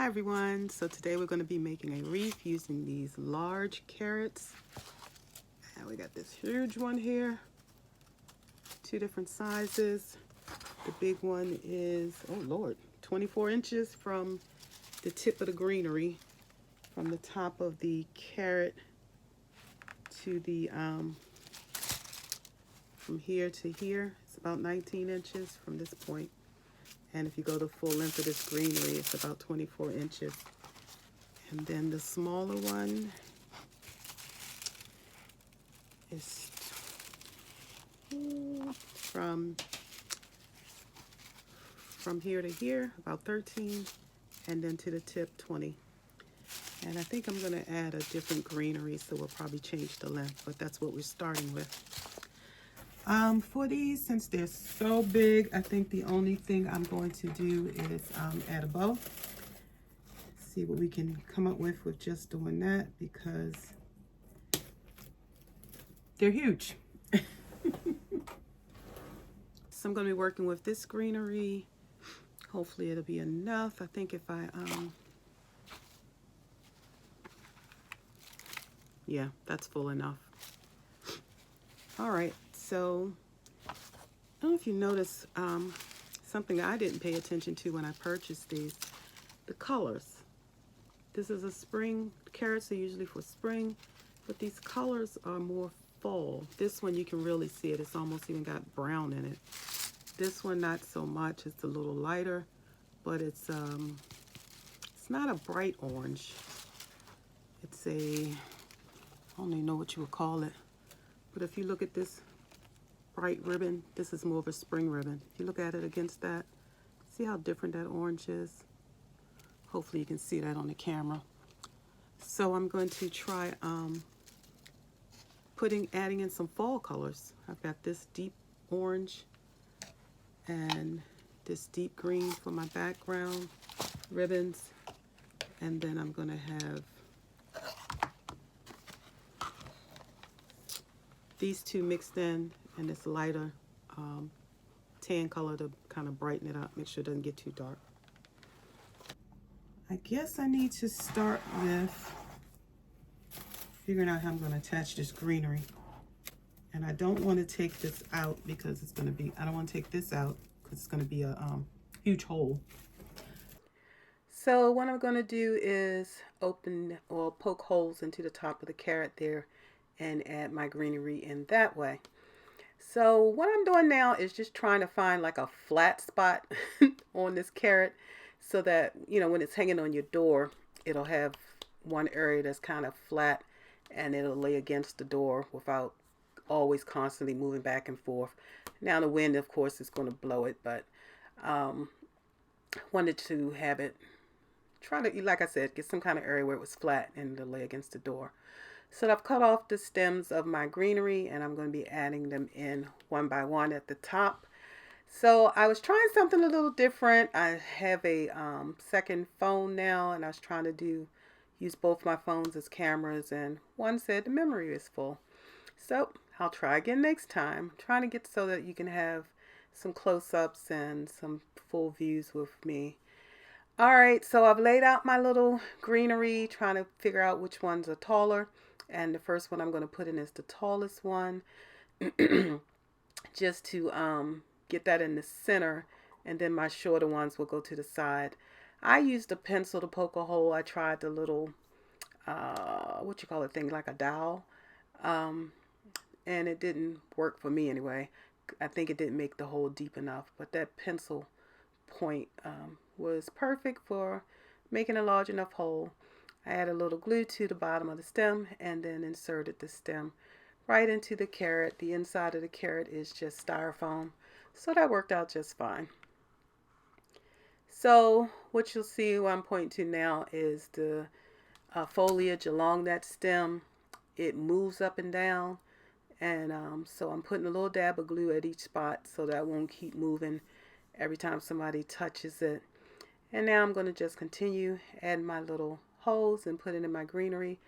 Hi everyone, so today we're going to be making a wreath using these large carrots. And we got this huge one here, two different sizes. The big one is, oh Lord, 24 inches from the tip of the greenery, from the top of the carrot to the, from here to here. It's about 19 inches from this point. And if you go the full length of this greenery, it's about 24 inches. And then the smaller one is from here to here, about 13, and then to the tip, 20. And I think I'm going to add a different greenery, so we'll probably change the length, but that's what we're starting with. For these, since they're so big, I think the only thing I'm going to do is add a bow. See what we can come up with just doing that, because they're huge. So I'm going to be working with this greenery. Hopefully it'll be enough. I think if I, yeah, that's full enough. All right, so I don't know if you notice something I didn't pay attention to when I purchased these, the colors. This is a spring. Carrots are usually for spring, but these colors are more fall. This one you can really see it. It's almost even got brown in it. This one not so much. It's a little lighter, but it's not a bright orange. It's a, I don't even know what you would call it. But if you look at this bright ribbon, this is more of a spring ribbon. If you look at it against that, see how different that orange is? Hopefully you can see that on the camera. So I'm going to try adding in some fall colors. I've got this deep orange and this deep green for my background ribbons. And then I'm going to have these two mixed in and this lighter tan color to kind of brighten it up, make sure it doesn't get too dark. I guess I need to start with figuring out how I'm going to attach this greenery. And I don't want to take this out because it's going to be, I don't want to take this out because it's going to be a huge hole. So what I'm going to do is open or poke holes into the top of the carrot there and add my greenery in that way. So what I'm doing now is just trying to find like a flat spot on this carrot so that, you know, when it's hanging on your door, it'll have one area that's kind of flat and it'll lay against the door without always constantly moving back and forth. Now the wind, of course, is going to blow it, but wanted to have it, try to, like I said, get some kind of area where it was flat and it'll lay against the door. So I've cut off the stems of my greenery and I'm going to be adding them in one by one at the top. So I was trying something a little different. I have a second phone now and I was trying to use both my phones as cameras, and one said the memory is full. So I'll try again next time. I'm trying to get so that you can have some close-ups and some full views with me. All right, so I've laid out my little greenery, trying to figure out which ones are taller. And the first one I'm going to put in is the tallest one, just to get that in the center, and then my shorter ones will go to the side. I used a pencil to poke a hole. I tried the little, what you call it thing, like a dowel, and it didn't work for me anyway. I think it didn't make the hole deep enough, but that pencil point was perfect for making a large enough hole. I added a little glue to the bottom of the stem and then inserted the stem right into the carrot. The inside of the carrot is just styrofoam, so that worked out just fine. So what you'll see, what I'm pointing to now, is the foliage along that stem. It moves up and down, and so I'm putting a little dab of glue at each spot so that it won't keep moving every time somebody touches it. And now I'm going to just continue adding my little holes and put it in my greenery.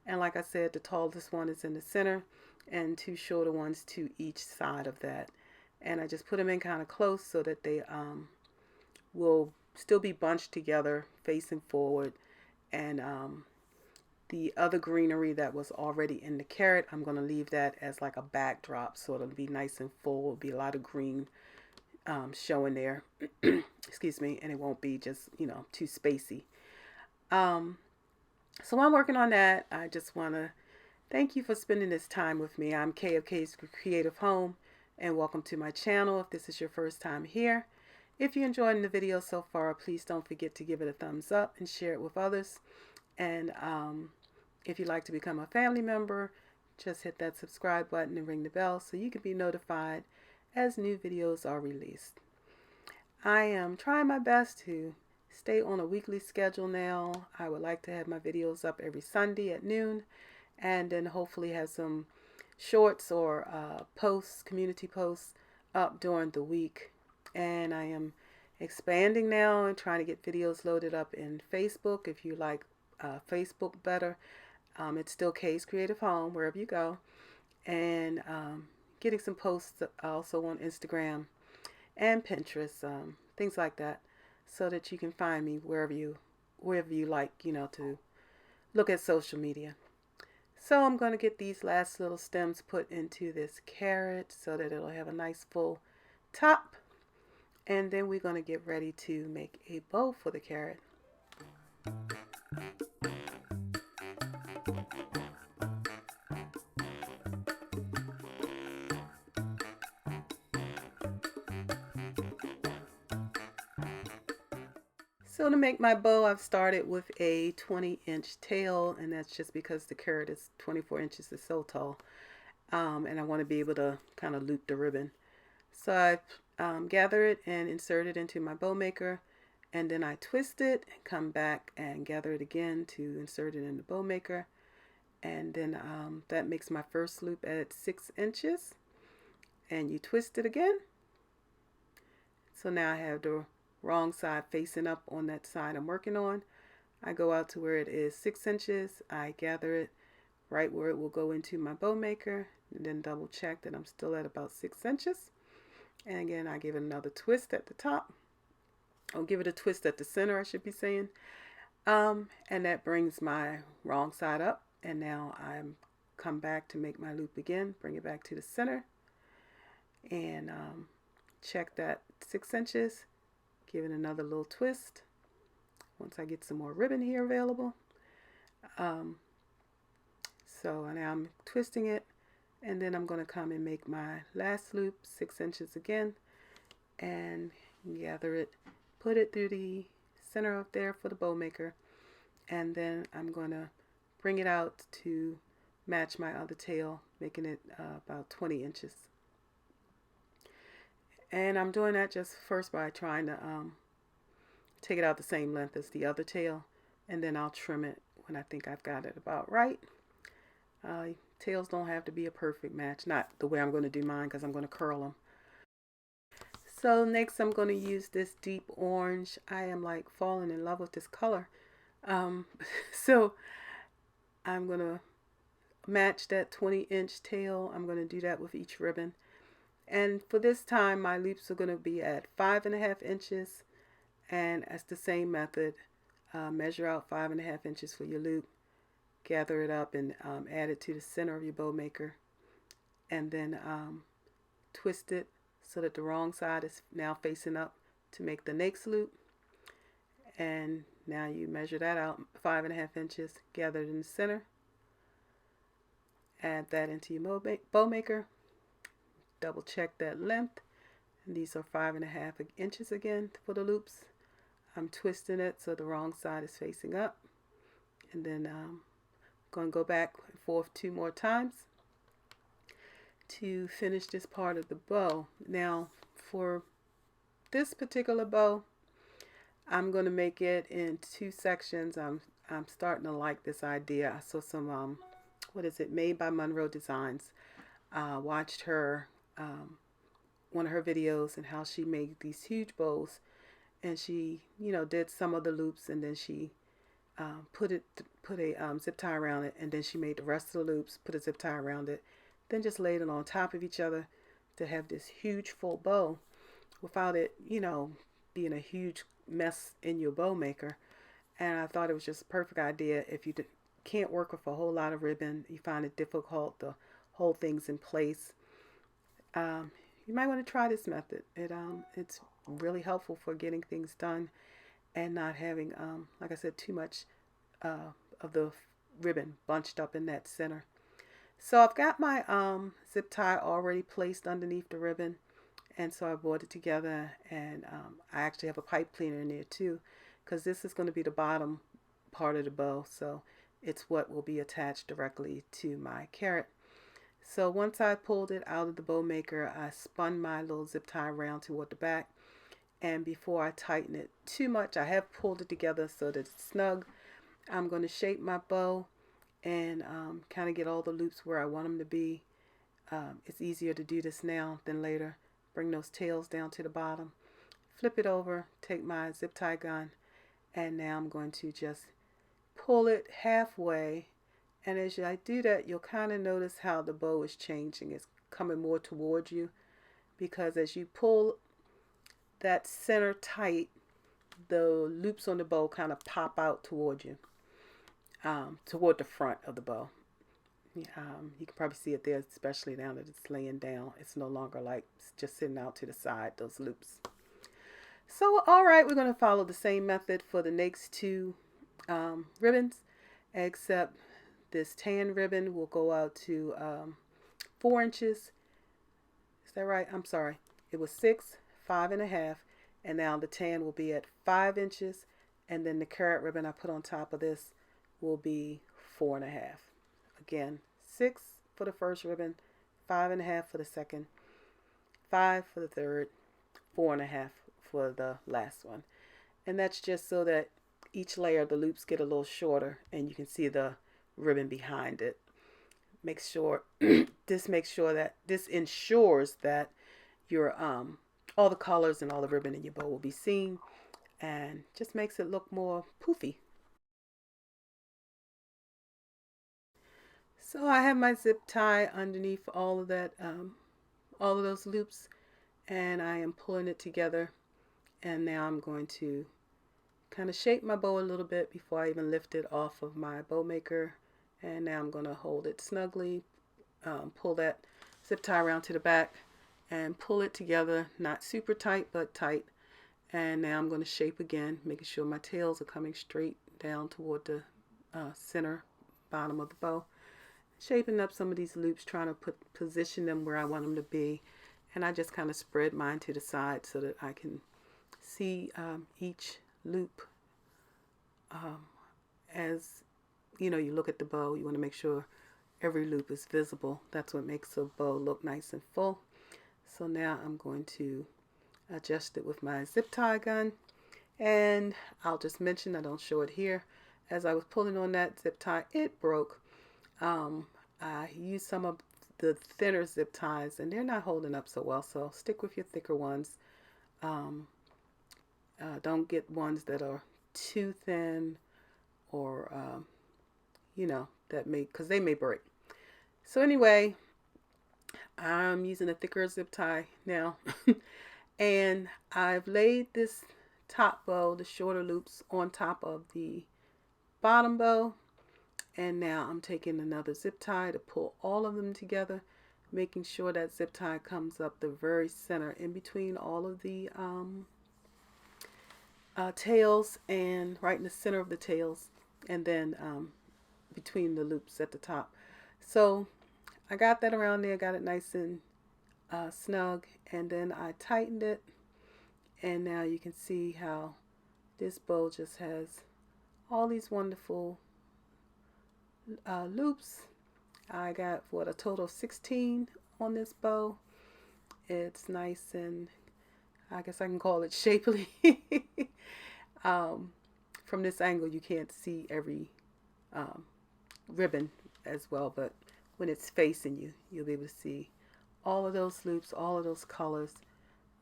And like I said, the tallest one is in the center and two shorter ones to each side of that. And I just put them in kind of close so that they will still be bunched together facing forward, and the other greenery that was already in the carrot, I'm going to leave that as like a backdrop, so it'll be nice and full. It'll be a lot of green showing there. Excuse me, and it won't be just, too spacey. So while I'm working on that, I just want to thank you for spending this time with me. I'm Kay of Kay's Creative Home, and welcome to my channel if this is your first time here. If you're enjoying the video so far, please don't forget to give it a thumbs up and share it with others. And if you'd like to become a family member, just hit that subscribe button and ring the bell so you can be notified as new videos are released. I am trying my best to stay on a weekly schedule now. I would like to have my videos up every Sunday at noon, and then hopefully have some shorts or posts, community posts up during the week. And I am expanding now and trying to get videos loaded up in Facebook. If you like Facebook better, it's still Kay's Creative Home wherever you go, and getting some posts also on Instagram and Pinterest, things like that, so that you can find me wherever you like, to look at social media. So I'm going to get these last little stems put into this carrot so that it'll have a nice full top, and then we're going to get ready to make a bow for the carrot. So to make my bow, I've started with a 20-inch tail, and that's just because the carrot is 24 inches, is so tall, and I want to be able to kind of loop the ribbon. So I've gather it and insert it into my bow maker, and then I twist it and come back and gather it again to insert it in the bow maker, and then that makes my first loop at 6 inches, and you twist it again. So now I have the wrong side facing up on that side I'm working on. I go out to where it is 6 inches, I gather it right where it will go into my bow maker, and then double check that I'm still at about 6 inches. And again, I give it another twist at the top. I'll give it a twist at the center, I should be saying. And that brings my wrong side up, and now I'm come back to make my loop again, bring it back to the center, and check that 6 inches. Give it another little twist once I get some more ribbon here available. So now I'm twisting it, and then I'm going to come and make my last loop 6 inches again, and gather it, put it through the center up there for the bow maker, and then I'm going to bring it out to match my other tail, making it about 20 inches. And I'm doing that just first by trying to take it out the same length as the other tail, and then I'll trim it when I think I've got it about right. Tails don't have to be a perfect match, not the way I'm going to do mine, because I'm going to curl them. So next I'm going to use this deep orange. I am like falling in love with this color. So I'm going to match that 20-inch tail. I'm going to do that with each ribbon. And for this time, my loops are going to be at 5.5 inches, and as the same method, measure out 5.5 inches for your loop, gather it up and add it to the center of your bow maker, and then twist it so that the wrong side is now facing up to make the next loop. And now you measure that out 5.5 inches, gather it in the center, add that into your bow maker. Double check that length, and these are 5.5 inches again for the loops. I'm twisting it so the wrong side is facing up, and then I'm going to go back and forth 2 more times to finish this part of the bow. Now for this particular bow, I'm going to make it in 2 sections. I'm starting to like this idea. I saw some Made by Monroe Designs. Watched her one of her videos and how she made these huge bows, and she did some of the loops, and then she put a zip tie around it, and then she made the rest of the loops, put a zip tie around it, then just laid it on top of each other to have this huge full bow without it being a huge mess in your bow maker. And I thought it was just a perfect idea if you can't work with a whole lot of ribbon, you find it difficult to hold things in place. Um, you might want to try this method. It's really helpful for getting things done and not having, like I said, too much of the ribbon bunched up in that center. So I've got my zip tie already placed underneath the ribbon, and so I brought it together, and I actually have a pipe cleaner in there too, because this is going to be the bottom part of the bow, so it's what will be attached directly to my carrot. So once I pulled it out of the bow maker, I spun my little zip tie around toward the back, and before I tighten it too much, I have pulled it together so that it's snug. I'm going to shape my bow and kind of get all the loops where I want them to be. It's easier to do this now than later. Bring those tails down to the bottom, flip it over, take my zip tie gun, and now I'm going to just pull it halfway. And as I do that, you'll kind of notice how the bow is changing. It's coming more towards you, because as you pull that center tight, the loops on the bow kind of pop out toward you, toward the front of the bow. You can probably see it there, especially now that it's laying down. It's no longer like it's just sitting out to the side, those loops. So, all right, we're going to follow the same method for the next two ribbons, except this tan ribbon will go out to 4 inches. Is that right? I'm sorry. It was 6, 5.5, and now the tan will be at 5 inches, and then the carrot ribbon I put on top of this will be 4.5. Again, 6 for the first ribbon, 5.5 for the second, 5 for the third, 4.5 for the last one. And that's just so that each layer, the loops get a little shorter and you can see the ribbon behind it. Make sure, this ensures that your all the colors and all the ribbon in your bow will be seen, and just makes it look more poofy. So I have my zip tie underneath all of that, all of those loops, and I am pulling it together. And now I'm going to kind of shape my bow a little bit before I even lift it off of my bow maker. And now I'm going to hold it snugly, pull that zip tie around to the back, and pull it together, not super tight, but tight. And now I'm going to shape again, making sure my tails are coming straight down toward the center bottom of the bow. Shaping up some of these loops, trying to position them where I want them to be. And I just kind of spread mine to the side so that I can see each loop. As you know, you look at the bow, you want to make sure every loop is visible. That's what makes a bow look nice and full. So now I'm going to adjust it with my zip tie gun. And I'll just mention, I don't show it here, as I was pulling on that zip tie, it broke. I used some of the thinner zip ties and they're not holding up so well, so stick with your thicker ones. Don't get ones that are too thin, or you know, that may, because they may break. So anyway, I'm using a thicker zip tie now. And I've laid this top bow, the shorter loops, on top of the bottom bow. And now I'm taking another zip tie to pull all of them together, making sure that zip tie comes up the very center in between all of the tails, and right in the center of the tails, and then between the loops at the top. So I got that around there, got it nice and snug, and then I tightened it, and now you can see how this bow just has all these wonderful loops. I got a total of 16 on this bow. It's nice and I guess I can call it shapely. From this angle you can't see every ribbon as well, but when it's facing you, you'll be able to see all of those loops, all of those colors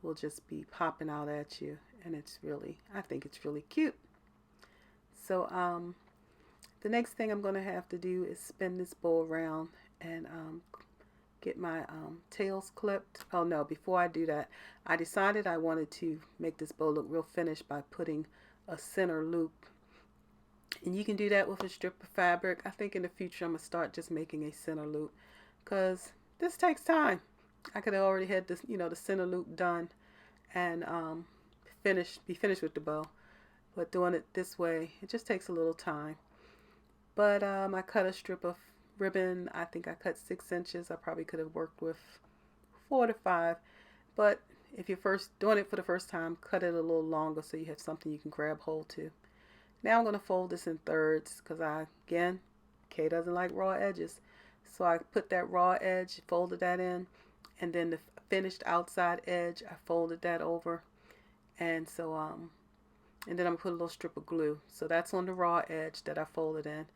will just be popping out at you, and it's really, I think it's really cute. So the next thing I'm going to have to do is spin this bow around and get my tails clipped. Oh no, before I do that, I decided I wanted to make this bow look real finished by putting a center loop. And you can do that with a strip of fabric. I think in the future I'm going to start just making a center loop because this takes time. I could have already had this, the center loop done and be finished with the bow. But doing it this way, it just takes a little time. But I cut a strip of ribbon. I think I cut 6 inches. I probably could have worked with 4 to 5. But if you're first doing it for the first time, cut it a little longer so you have something you can grab hold to. Now I'm going to fold this in thirds because again, Kay doesn't like raw edges. So I put that raw edge, folded that in, and then the finished outside edge, I folded that over. And so, and then I'm going to put a little strip of glue. So that's on the raw edge that I folded in.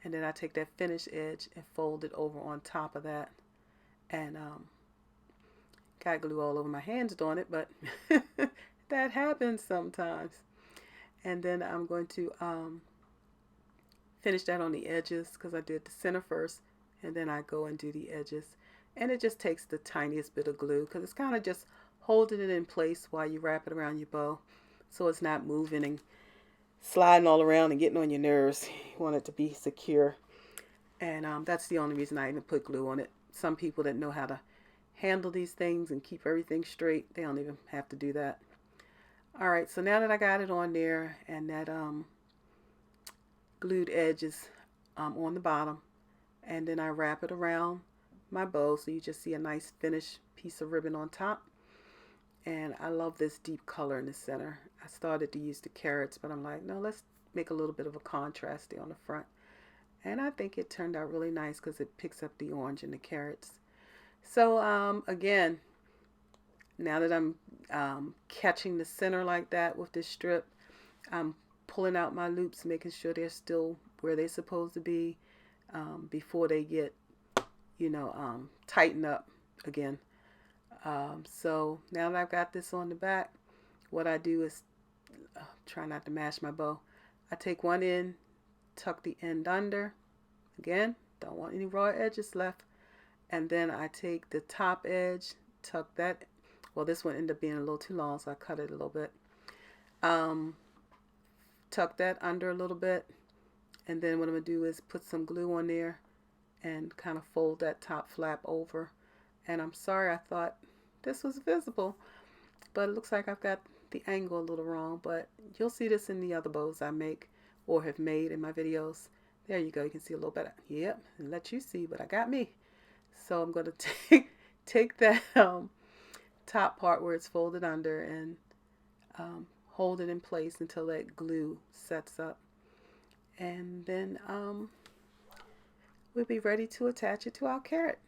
And then I take that finished edge and fold it over on top of that. And got glue all over my hands doing it, but that happens sometimes. And then I'm going to finish that on the edges because I did the center first, and then I go and do the edges. And it just takes the tiniest bit of glue because it's kind of just holding it in place while you wrap it around your bow so it's not moving and sliding all around and getting on your nerves. You want it to be secure. And that's the only reason I even put glue on it. Some people that know how to handle these things and keep everything straight, they don't even have to do that. All right, so now that I got it on there and that glued edge is on the bottom, and then I wrap it around my bow so you just see a nice finished piece of ribbon on top. And I love this deep color in the center. I started to use the carrots, but I'm like, no, let's make a little bit of a contrast there on the front. And I think it turned out really nice because it picks up the orange and the carrots. So again, now that I'm catching the center like that with this strip, I'm pulling out my loops, making sure they're still where they're supposed to be before they get, tighten up again. So now that I've got this on the back, what I do is try not to mash my bow. I take one end, tuck the end under. Again, don't want any raw edges left. And then I take the top edge, tuck that. Well, this one ended up being a little too long, so I cut it a little bit. Tuck that under a little bit. And then what I'm going to do is put some glue on there and kind of fold that top flap over. And I'm sorry, I thought this was visible, but it looks like I've got the angle a little wrong. But you'll see this in the other bows I make or have made in my videos. There you go. You can see a little better. Yep, and let you see, but I got me. So I'm going to take that top part where it's folded under and hold it in place until that glue sets up. And then we'll be ready to attach it to our carrot.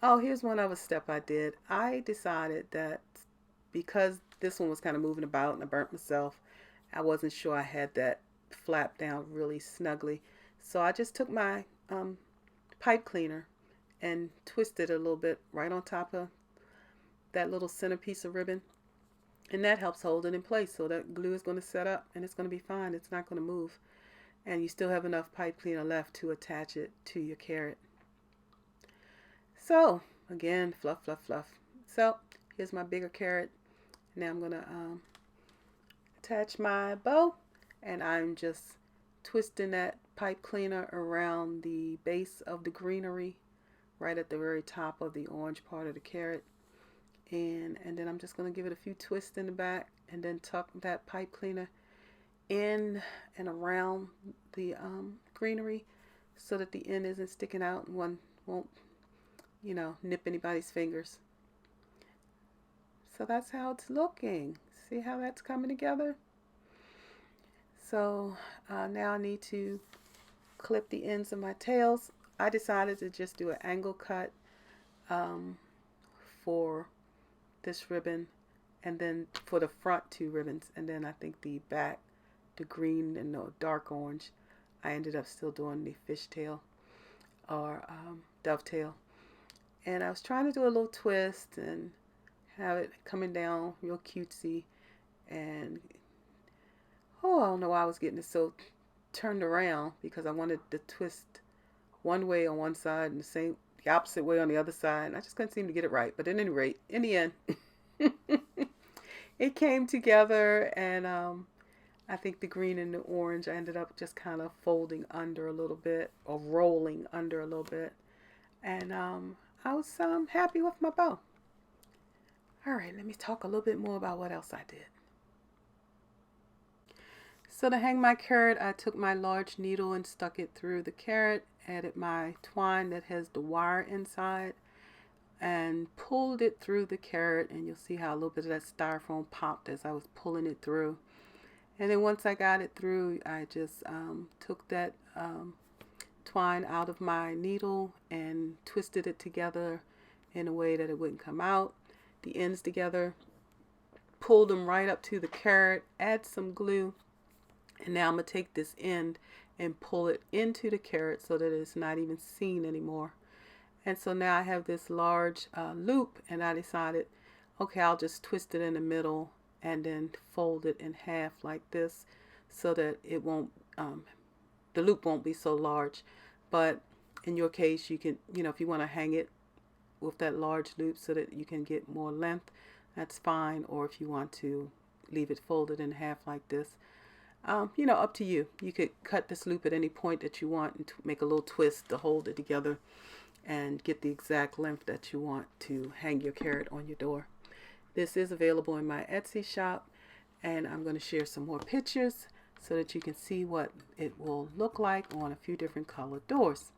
Oh, here's one other step I did. I decided that because this one was kind of moving about and I burnt myself, I wasn't sure I had that flap down really snugly. So I just took my pipe cleaner and twisted it a little bit right on top of that little center piece of ribbon. And that helps hold it in place. So that glue is going to set up and it's going to be fine. It's not going to move. And you still have enough pipe cleaner left to attach it to your carrot. So again, fluff, fluff, fluff. So here's my bigger carrot. Now I'm going to attach my bow, and I'm just twisting that pipe cleaner around the base of the greenery right at the very top of the orange part of the carrot. And then I'm just going to give it a few twists in the back and then tuck that pipe cleaner in and around the greenery so that the end isn't sticking out and one won't, nip anybody's fingers. So that's how it's looking. See how that's coming together? So now I need to clip the ends of my tails. I decided to just do an angle cut for this ribbon, and then for the front 2 ribbons, and then I think the back, the green and the dark orange, I ended up still doing the fishtail or dovetail. And I was trying to do a little twist and have it coming down real cutesy, and I don't know why I was getting it so turned around, because I wanted the twist one way on one side and the opposite way on the other side. And I just couldn't seem to get it right. But at any rate, in the end, it came together, and I think the green and the orange I ended up just kind of folding under a little bit, or rolling under a little bit. And I was happy with my bow. All right, let me talk a little bit more about what else I did. So to hang my carrot, I took my large needle and stuck it through the carrot, added my twine that has the wire inside, and pulled it through the carrot, and you'll see how a little bit of that styrofoam popped as I was pulling it through. And then once I got it through, I just took that twine out of my needle and twisted it together in a way that it wouldn't come out, the ends together, pulled them right up to the carrot, add some glue, and now I'm going to take this end and pull it into the carrot so that it's not even seen anymore. And so now I have this large loop, and I decided, okay, I'll just twist it in the middle and then fold it in half like this so that it won't, the loop won't be so large. But in your case, you can, if you want to hang it with that large loop so that you can get more length, that's fine. Or if you want to leave it folded in half like this, up to you. You could cut this loop at any point that you want and make a little twist to hold it together and get the exact length that you want to hang your carrot on your door. This is available in my Etsy shop, and I'm going to share some more pictures so that you can see what it will look like on a few different colored doors.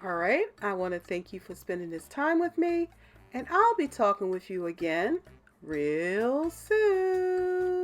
All right, I want to thank you for spending this time with me, and I'll be talking with you again real soon.